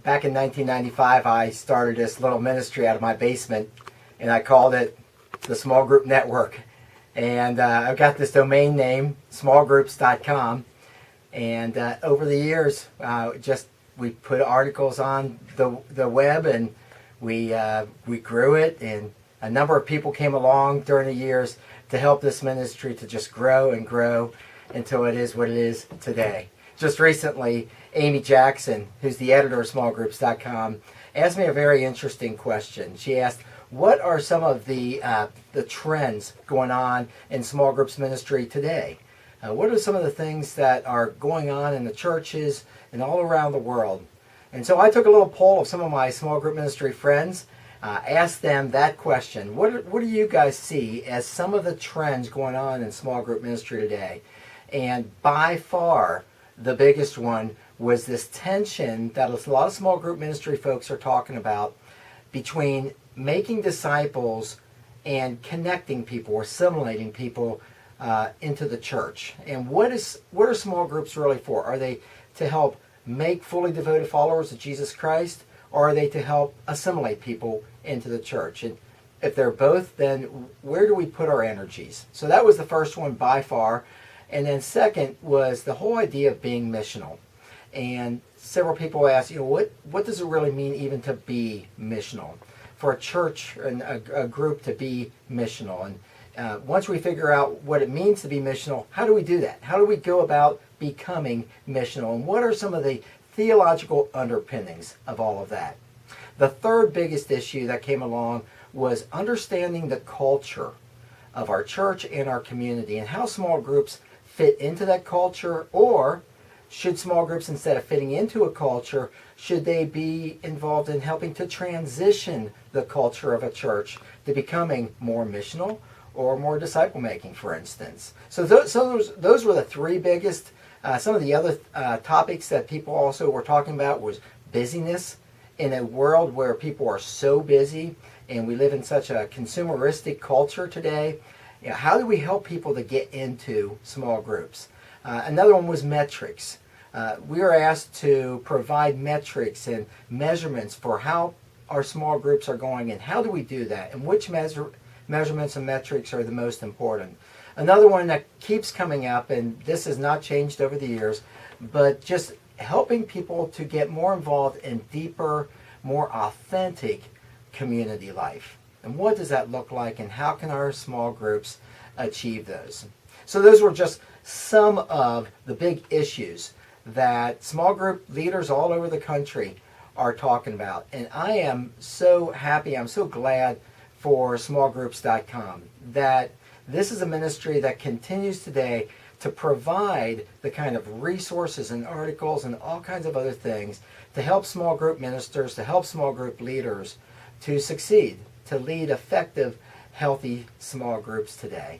back in 1995, I started this little ministry out of my basement, and I called it the Small Group Network. And I've got this domain name, smallgroups.com. And over the years, we put articles on the web, and we grew it, and a number of people came along during the years to help this ministry to just grow and grow until it is what it is today. Just recently, Amy Jackson, who's the editor of smallgroups.com, asked me a very interesting question. She asked, what are some of the trends going on in small groups ministry today? What are some of the things that are going on in the churches and all around the world? And so I took a little poll of some of my small group ministry friends, asked them that question. What do you guys see as some of the trends going on in small group ministry today? And by far, the biggest one was this tension that a lot of small group ministry folks are talking about between making disciples and connecting people or assimilating people into the church. And what are small groups really for? Are they to help make fully devoted followers of Jesus Christ, or are they to help assimilate people into the church? And if they're both, then where do we put our energies? So that was the first one by far. And then second was the whole idea of being missional. And several people asked, what does it really mean even to be missional? For a church and a group to be missional. And once we figure out what it means to be missional, how do we do that? How do we go about becoming missional? And what are some of the theological underpinnings of all of that? The third biggest issue that came along was understanding the culture of our church and our community and how small groups fit into that culture, or should small groups, instead of fitting into a culture, should they be involved in helping to transition the culture of a church to becoming more missional or more disciple-making, for instance? So those were the three biggest. Some of the other topics that people also were talking about was busyness. In a world where people are so busy and we live in such a consumeristic culture today, how do we help people to get into small groups? Another one was metrics. We were asked to provide metrics and measurements for how our small groups are going, and how do we do that, and which measurements and metrics are the most important. Another one that keeps coming up, and this has not changed over the years, but just helping people to get more involved in deeper, more authentic community life. And what does that look like, and how can our small groups achieve those? So those were just some of the big issues that small group leaders all over the country are talking about. And I am so happy, I'm so glad for smallgroups.com that this is a ministry that continues today to provide the kind of resources and articles and all kinds of other things to help small group ministers, to help small group leaders to succeed, to lead effective, healthy small groups today.